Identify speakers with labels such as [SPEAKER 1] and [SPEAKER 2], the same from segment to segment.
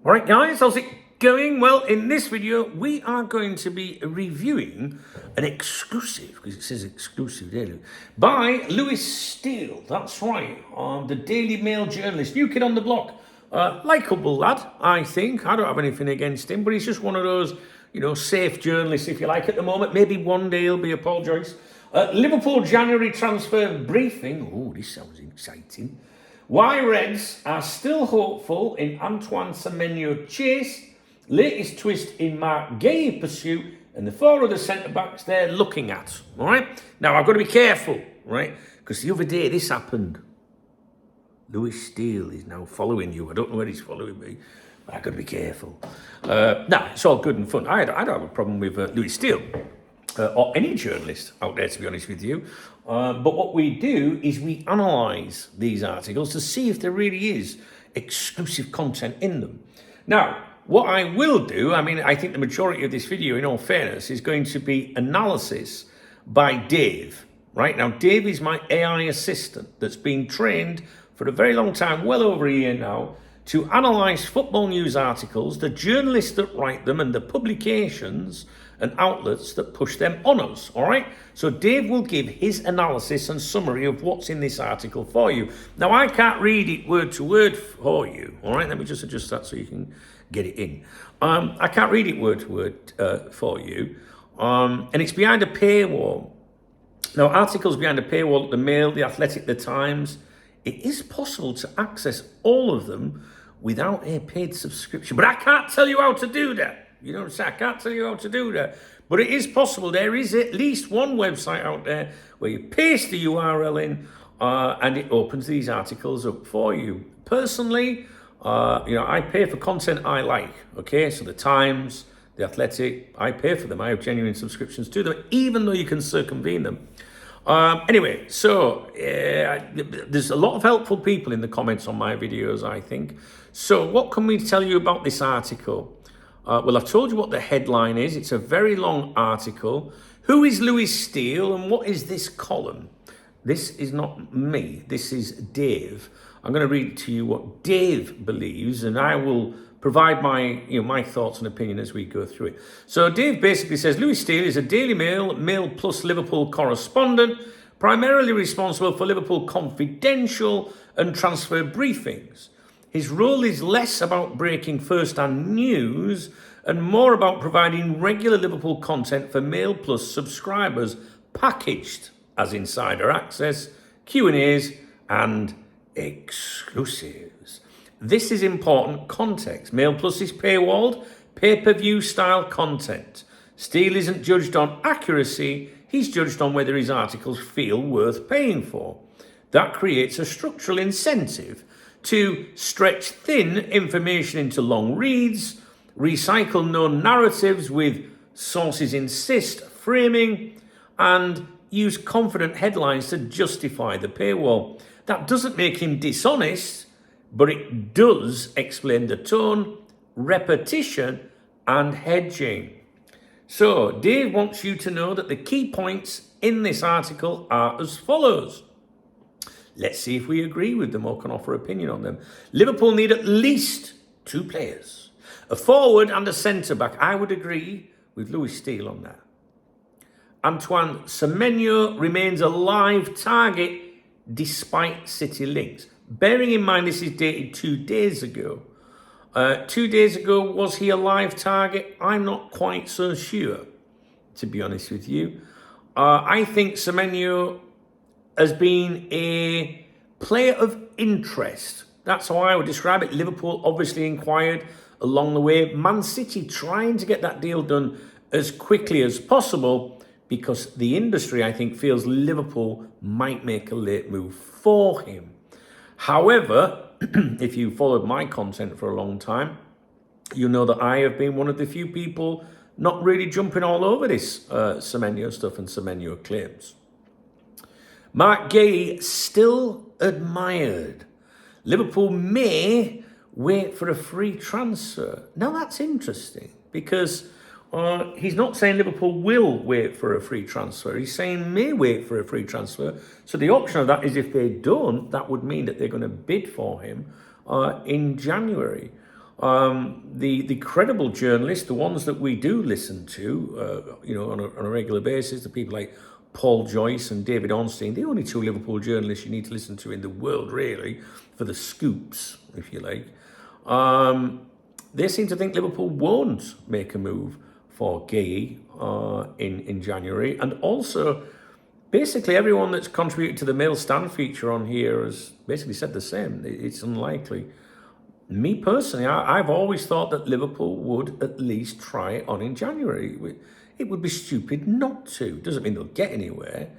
[SPEAKER 1] All right, guys, how's it going? Well, in this video, we are going to be reviewing an exclusive, because it says exclusive daily, by Steele. That's right, the Daily Mail journalist, new kid on the block. Likeable lad, I think. I don't have anything against him, but he's just one of those, safe journalists, if you like, at the moment. Maybe one day he'll be a Paul Joyce. Liverpool January transfer briefing. Oh, this sounds exciting. Why Reds are still hopeful in Antoine Semenyo chase, latest twist in Mark Gay pursuit, and the four other centre-backs they're looking at, all right? Now, I've got to be careful, right? Because the other day this happened. Steele is now following you. I don't know where he's following me, but I've got to be careful. Nah, it's all good and fun. I don't have a problem with Steele. Or any journalist out there, to be honest with you. But what we do is we analyse these articles to see if there really is exclusive content in them. Now, what I will do, I think the majority of this video, in all fairness, is going to be analysis by Dave. Right? Now, Dave is my AI assistant that's been trained for a very long time, well over a year now, to analyse football news articles, the journalists that write them, and the publications and outlets that push them on us, all right? So Dave will give his analysis and summary of what's in this article for you. Now, I can't read it word to word for you, all right? Let me just adjust that so you can get it in. I can't read it word to word for you, and it's behind a paywall. Now, articles behind a paywall at the Mail, the Athletic, the Times, it is possible to access all of them without a paid subscription, but I can't tell you how to do that. You know what I'm saying? I can't tell you how to do that. But it is possible. There is at least one website out there where you paste the URL in and it opens these articles up for you. Personally, I pay for content I like. Okay, so the Times, the Athletic, I pay for them. I have genuine subscriptions to them, even though you can circumvene them. Anyway, so there's a lot of helpful people in the comments on my videos, I think. So what can we tell you about this article? Well, I've told you what the headline is. It's a very long article. Who is Steele and what is this column? This is not me. This is Dave. I'm going to read to you what Dave believes, and I will provide my thoughts and opinion as we go through it. So Dave basically says Steele is a Daily Mail plus Liverpool correspondent, primarily responsible for Liverpool Confidential and transfer briefings. His role is less about breaking first-hand news and more about providing regular Liverpool content for Mail Plus subscribers, packaged as insider access, Q&As, and exclusives. This is important context. Mail Plus is paywalled, pay-per-view style content. Steele isn't judged on accuracy, he's judged on whether his articles feel worth paying for. That creates a structural incentive to stretch thin information into long reads, recycle known narratives with sources insist framing, and use confident headlines to justify the paywall. That doesn't make him dishonest, but it does explain the tone, repetition, and hedging. So Dave wants you to know that the key points in this article are as follows. Let's see if we agree with them or can offer opinion on them. Liverpool need at least two players, a forward and a centre-back. I would agree with Steele on that. Antoine Semenyo remains a live target despite City links. Bearing in mind this is dated 2 days ago. 2 days ago, was he a live target? I'm not quite so sure, to be honest with you. I think Semenyo has been a player of interest. That's how I would describe it. Liverpool obviously inquired along the way. Man City trying to get that deal done as quickly as possible because the industry, I think, feels Liverpool might make a late move for him. However, if you followed my content for a long time, you know that I have been one of the few people not really jumping all over this Semenyo stuff and Semenyo claims. Mark Gay still admired. Liverpool may wait for a free transfer. Now that's interesting because he's not saying Liverpool will wait for a free transfer. He's saying may wait for a free transfer. So the option of that is if they don't, that would mean that they're going to bid for him in January. The credible journalists, the ones that we do listen to, on a regular basis, the people like Paul Joyce and David Ornstein, the only two Liverpool journalists you need to listen to in the world, really, for the scoops, if you like. They seem to think Liverpool won't make a move for Gay in January. And also, basically everyone that's contributed to the Mail Stand feature on here has basically said the same. It's unlikely. Me personally, I've always thought that Liverpool would at least try it on in January. It would be stupid not to. Doesn't mean they'll get anywhere.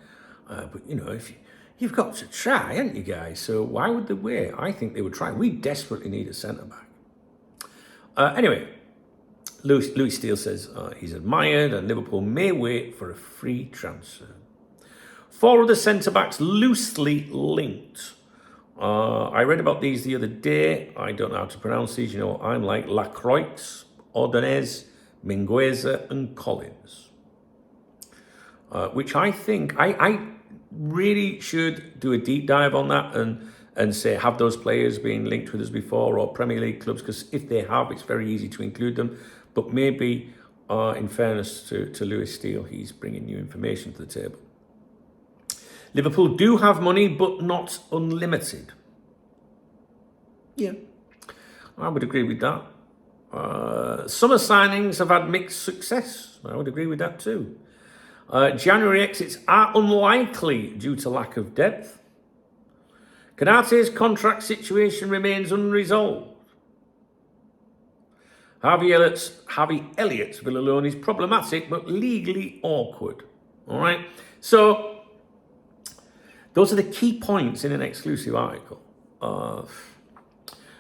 [SPEAKER 1] But, if you've got to try, haven't you guys? So why would they wait? I think they would try. We desperately need a centre-back. Anyway, Louis Steele says he's admired and Liverpool may wait for a free transfer. 4 other centre-backs loosely linked. I read about these the other day. I don't know how to pronounce these. I'm like Lacroix, Ordonez, Mingueza and Collins. Which I think, I really should do a deep dive on that and say, have those players been linked with us before or Premier League clubs? Because if they have, it's very easy to include them. But maybe, in fairness to Louis Steele, he's bringing new information to the table. Liverpool do have money, but not unlimited. Yeah, I would agree with that. Summer signings have had mixed success. I would agree with that too. January exits are unlikely due to lack of depth. Konaté's contract situation remains unresolved. Harvey Elliott's Villa loan is problematic but legally awkward. All right, so those are the key points in an exclusive article.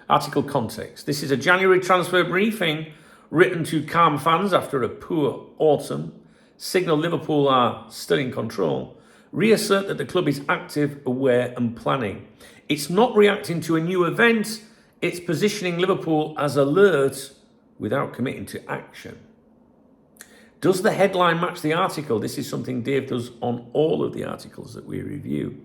[SPEAKER 1] Article context. This is a January transfer briefing written to calm fans after a poor autumn. Signal Liverpool are still in control. Reassert that the club is active, aware and planning. It's not reacting to a new event. It's positioning Liverpool as alert without committing to action. Does the headline match the article? This is something Dave does on all of the articles that we review.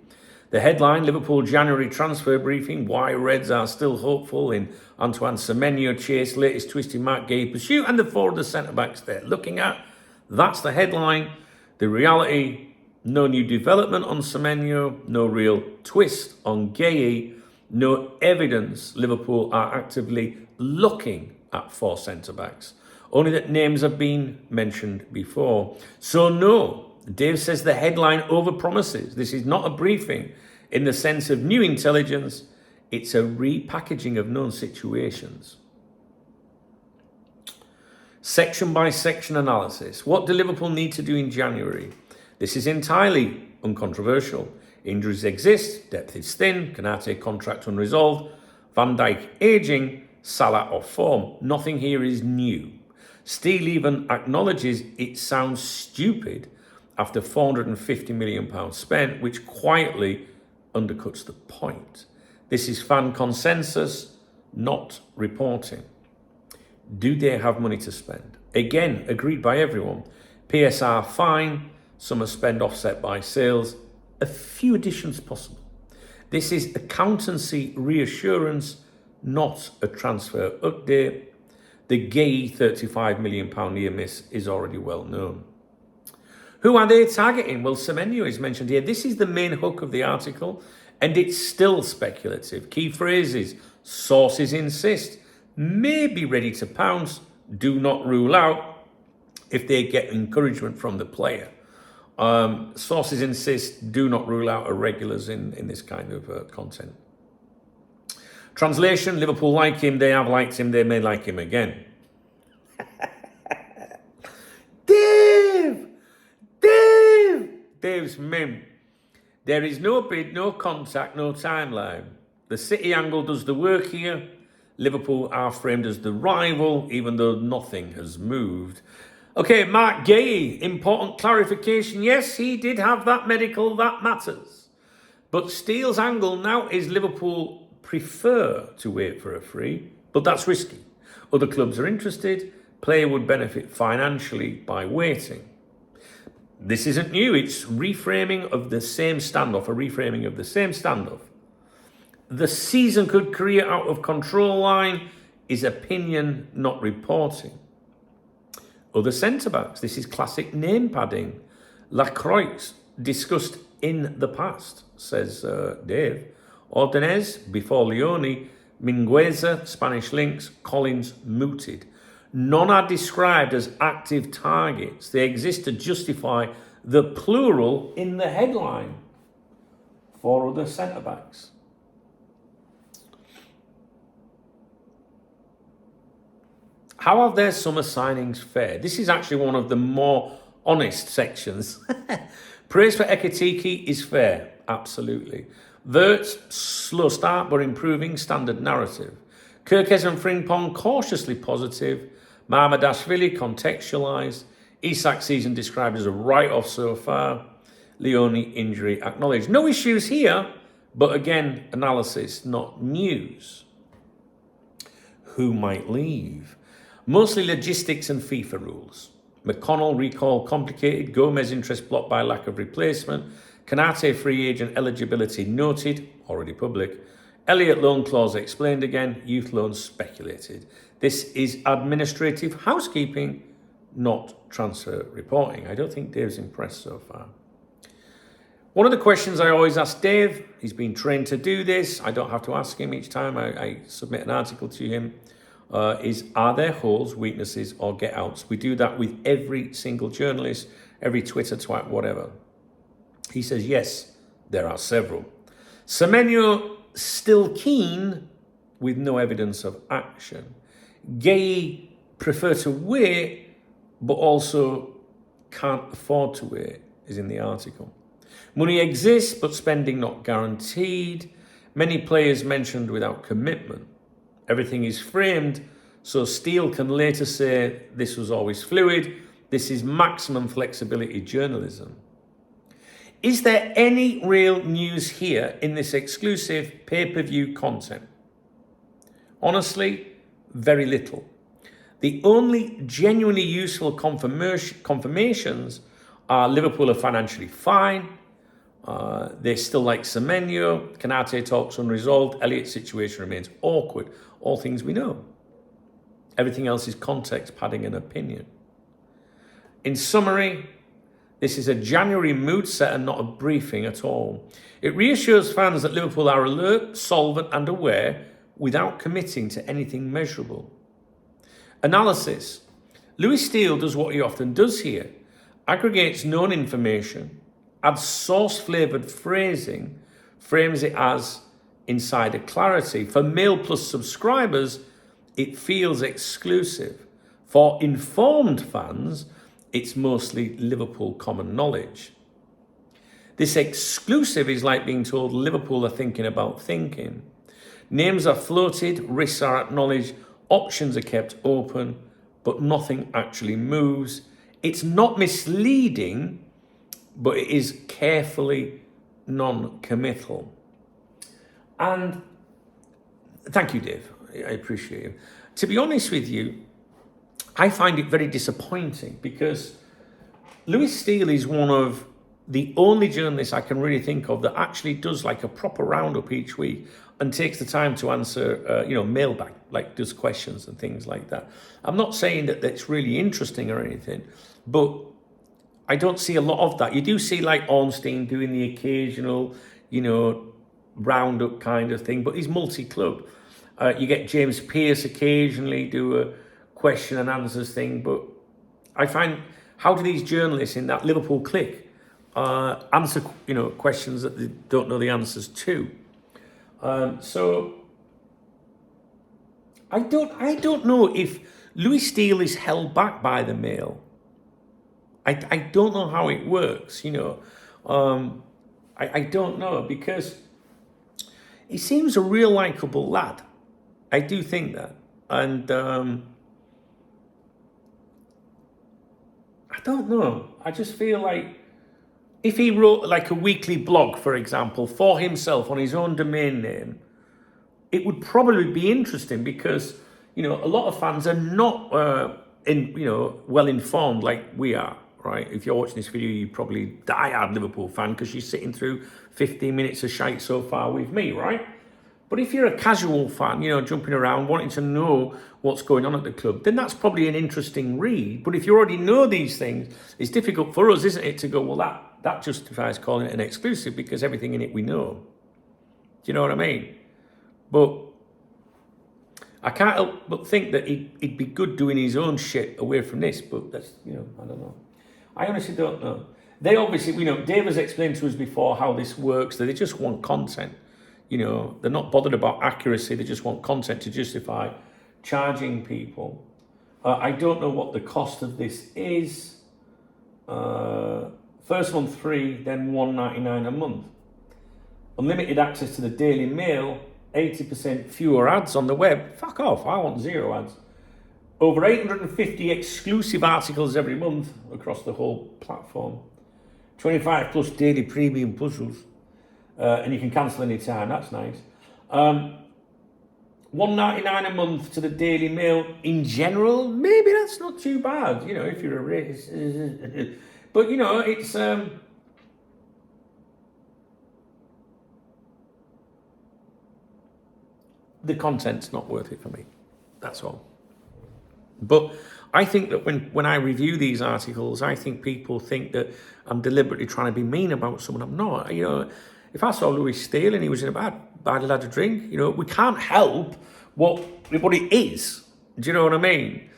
[SPEAKER 1] The headline, Liverpool January transfer briefing, why Reds are still hopeful in Antoine Semenyo chase, latest twist in Mark Gay pursuit, and the 4 other centre-backs they're looking at. That's the headline. The reality, no new development on Semenyo, no real twist on Gay, no evidence Liverpool are actively looking at 4 centre-backs. Only that names have been mentioned before. So no, Dave says the headline overpromises. This is not a briefing in the sense of new intelligence. It's a repackaging of known situations. Section by section analysis. What do Liverpool need to do in January? This is entirely uncontroversial. Injuries exist, depth is thin, Konaté contract unresolved, Van Dijk aging, Salah off form. Nothing here is new. Steele even acknowledges it sounds stupid after £450 million spent, which quietly undercuts the point. This is fan consensus, not reporting. Do they have money to spend? Again, agreed by everyone. PSR fine, summer spend offset by sales, a few additions possible. This is accountancy reassurance, not a transfer update. The Gay £35 million year miss is already well known. Who are they targeting? Well, Semenyo is mentioned here. This is the main hook of the article, and it's still speculative. Key phrases, sources insist, may be ready to pounce, do not rule out if they get encouragement from the player. Sources insist, do not rule out irregulars in this kind of content. Translation, Liverpool like him, they have liked him, they may like him again. Dave's meme. There is no bid, no contact, no timeline. The City angle does the work here. Liverpool are framed as the rival, even though nothing has moved. Okay, Mark Gay, important clarification. Yes, he did have that medical, that matters. But Steele's angle now is Liverpool prefer to wait for a free, but that's risky. Other clubs are interested. Player would benefit financially by waiting. This isn't new. It's reframing of the same standoff, a reframing of the same standoff. The season could create out of control line is opinion, not reporting. Other centre-backs, this is classic name padding. Lacroix, discussed in the past, says Dave. Ordonez, before Leone. Mingueza, Spanish links. Collins, mooted. None are described as active targets. They exist to justify the plural in the headline. 4 other centre-backs. How have their summer signings fared? This is actually one of the more honest sections. Praise for Ekitike is fair, absolutely. Wirtz, slow start but improving, standard narrative. Kirkes and Frimpong, cautiously positive. Mamadashvili, contextualised. Isak season described as a write-off so far. Leone injury acknowledged. No issues here, but again, analysis, not news. Who might leave? Mostly logistics and FIFA rules. McConnell recall complicated. Gomez interest blocked by lack of replacement. Kanate free agent eligibility noted, already public. Elliott loan clause explained again. Youth loans speculated. This is administrative housekeeping, not transfer reporting. I don't think Dave's impressed so far. One of the questions I always ask Dave, he's been trained to do this, I don't have to ask him each time I submit an article to him, is are there holes, weaknesses or get outs? We do that with every single journalist, every Twitter twat, whatever. He says, yes, there are several. Semenyo still keen with no evidence of action. Gay prefer to wait, but also can't afford to wait, is in the article. Money exists, but spending not guaranteed. Many players mentioned without commitment. Everything is framed, so Steele can later say this was always fluid. This is maximum flexibility journalism. Is there any real news here in this exclusive pay-per-view content? Honestly, very little. The only genuinely useful confirmations are Liverpool are financially fine. They still like Semenyo. Kanate talks unresolved. Elliott's situation remains awkward. All things we know. Everything else is context, padding and opinion. In summary, this is a January mood setter, not a briefing at all. It reassures fans that Liverpool are alert, solvent and aware without committing to anything measurable. Analysis. Louis Steele does what he often does here. Aggregates known information, adds source-flavoured phrasing, frames it as insider clarity. For Mail Plus subscribers, it feels exclusive. For informed fans, it's mostly Liverpool common knowledge. This exclusive is like being told Liverpool are thinking about thinking. Names are floated, risks are acknowledged, options are kept open, but nothing actually moves. It's not misleading, but it is carefully non-committal. And thank you, Dave. I appreciate you. To be honest with you, I find it very disappointing because Louis Steele is one of the only journalists I can really think of that actually does like a proper roundup each week and takes the time to answer, mailbag, like does questions and things like that. I'm not saying that that's really interesting or anything, but I don't see a lot of that. You do see like Ornstein doing the occasional, roundup kind of thing, but he's multi-club. You get James Pearce occasionally do a question and answers thing, but I find, how do these journalists in that Liverpool clique answer, questions that they don't know the answers to? So I don't know if Louis Steele is held back by the Mail. I don't know how it works, I don't know, because he seems a real likable lad. I do think that. And I don't know. I just feel like if he wrote like a weekly blog, for example, for himself on his own domain name, it would probably be interesting because, a lot of fans are not, well informed like we are, right? If you're watching this video, you're probably die-hard Liverpool fan because you're sitting through 15 minutes of shite so far with me, right? But if you're a casual fan, jumping around, wanting to know what's going on at the club, then that's probably an interesting read. But if you already know these things, it's difficult for us, isn't it, to go, well, that justifies calling it an exclusive because everything in it we know. Do you know what I mean? But I can't help but think that he'd be good doing his own shit away from this, but that's, I don't know. I honestly don't know. They obviously, Dave has explained to us before how this works, that they just want content. They're not bothered about accuracy, they just want content to justify charging people. I don't know what the cost of this is. First month free, then $1.99 a month. Unlimited access to the Daily Mail, 80% fewer ads on the web. Fuck off, I want 0 ads. Over 850 exclusive articles every month across the whole platform. 25 plus daily premium puzzles. And you can cancel any time, that's nice. $1.99 a month to the Daily Mail in general, maybe that's not too bad, if you're a race. But, it's... the content's not worth it for me, that's all. But I think that when I review these articles, I think people think that I'm deliberately trying to be mean about someone. I'm not. If I saw Louis Steele and he was in a bad had a drink, we can't help what it is. Do you know what I mean?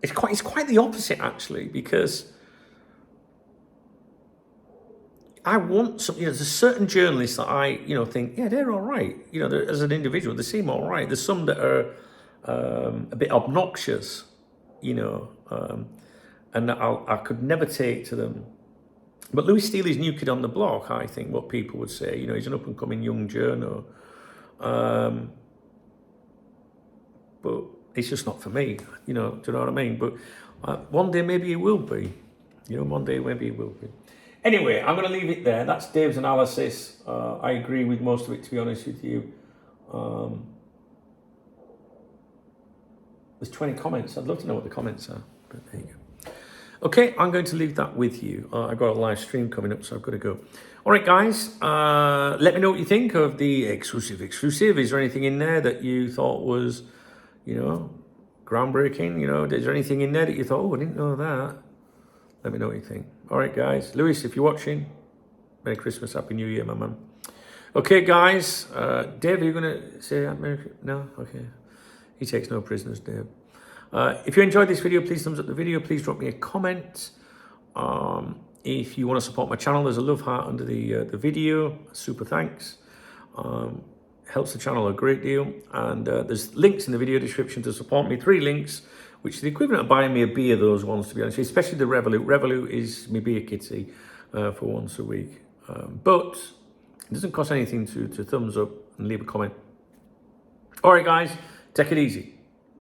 [SPEAKER 1] It's quite the opposite, actually, because I want some, there's a certain journalists that I, think, yeah, they're all right. As an individual, they seem all right. There's some that are a bit obnoxious, and I could never take to them. But Louis Steele is new kid on the block, I think, what people would say. He's an up-and-coming young journo. But it's just not for me, do you know what I mean? But one day maybe it will be. One day maybe it will be. Anyway, I'm going to leave it there. That's Dave's analysis. I agree with most of it, to be honest with you. There's 20 comments. I'd love to know what the comments are, but there you go. Okay, I'm going to leave that with you. I've got a live stream coming up, so I've got to go. All right, guys, let me know what you think of the exclusive. Is there anything in there that you thought was, groundbreaking? Is there anything in there that you thought, oh, I didn't know that? Let me know what you think. All right, guys. Lewis, if you're watching, Merry Christmas, Happy New Year, my man. Okay, guys. Dave, are you going to say Merry Christmas? No? Okay. He takes no prisoners, Dave. If you enjoyed this video, please thumbs up the video. Please drop me a comment. If you want to support my channel, there's a love heart under the video. Super thanks. Helps the channel a great deal. And there's links in the video description to support me. 3 links, which is the equivalent of buying me a beer, those ones, to be honest, especially the Revolut. Revolut is my beer kitty for once a week. But it doesn't cost anything to thumbs up and leave a comment. All right, guys, take it easy.